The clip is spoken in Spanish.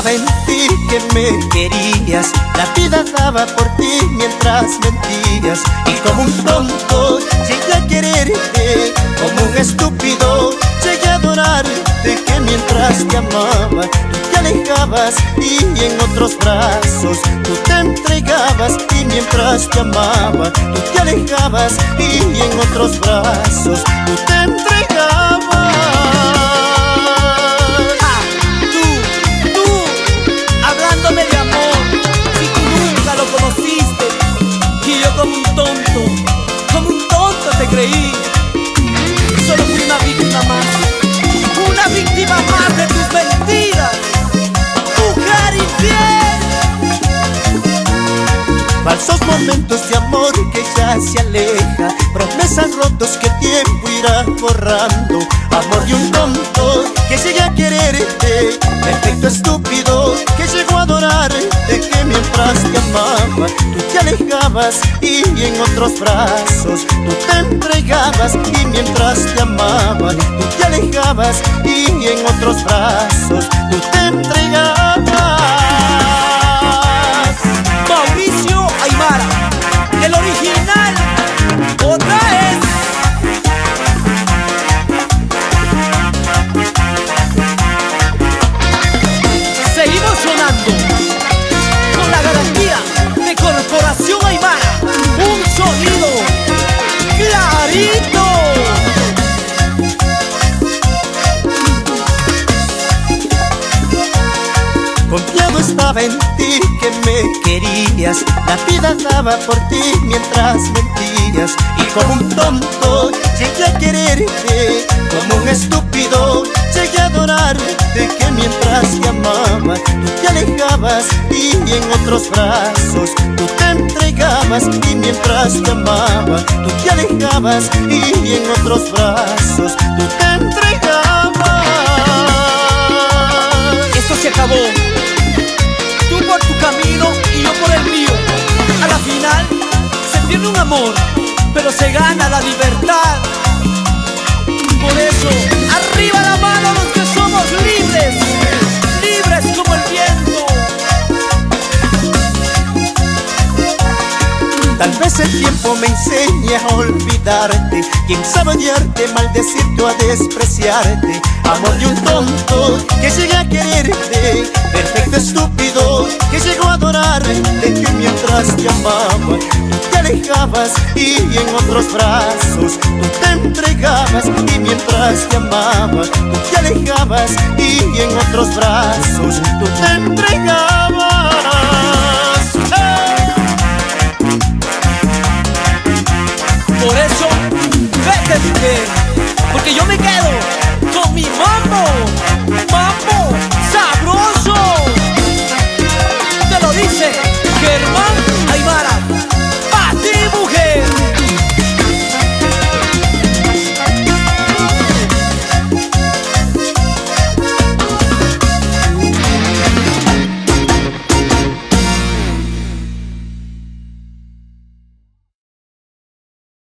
estaba en ti que me querías. La vida daba por ti mientras mentías. Y como un tonto llegué a quererte, como un estúpido llegué a adorarte, que mientras te amaba tú te alejabas y en otros brazos tú te entregabas. Y mientras te amaba tú te alejabas y en otros brazos tú te entregabas. Hablándome de amor, si tú nunca lo conociste, y yo como un tonto te creí. Solo fui una víctima más de tus mentiras, mujer infiel. Falsos momentos de amor que ya se aleja, promesas rotos que el tiempo irá borrando. Amor de un tonto que llegué a quererte, perfecto estúpido que llegó a adorarte, que mientras te amaba tú te alejabas y en otros brazos tú te entregabas. Y mientras te amaba tú te alejabas y en otros brazos tú te entregabas. Mauricio Aymara, el original, otra vez. Seguimos sonando con la garantía de Corporación Aymara, un sonido clarito. Confiado estaba en ti que me querías. La vida daba por ti mientras mentías. Y como un tonto llegué a quererte, como un estúpido llegué a adorarte, que mientras te amaba tú te alejabas y en otros brazos tú te entregabas. Y mientras te amaba tú te alejabas y en otros brazos tú te entregabas. Esto se acabó. Tú por tu camino y yo por el mío. A la final se pierde un amor, pero se gana la libertad. Por eso, arriba la mano los que somos libres, libres como el viento. Tal vez el tiempo me enseñe a olvidarte, quién sabe odiarte, maldecirte o a despreciarte. Amor de un tonto que llegué a quererte, perfecto estúpido que llegó a adorarte, que mientras te amaba tú te alejabas y en otros brazos tú te entregabas. Y mientras te amaba tú te alejabas y en otros brazos tú te entregabas. Por eso, vete, porque yo me quedo con mi mambo.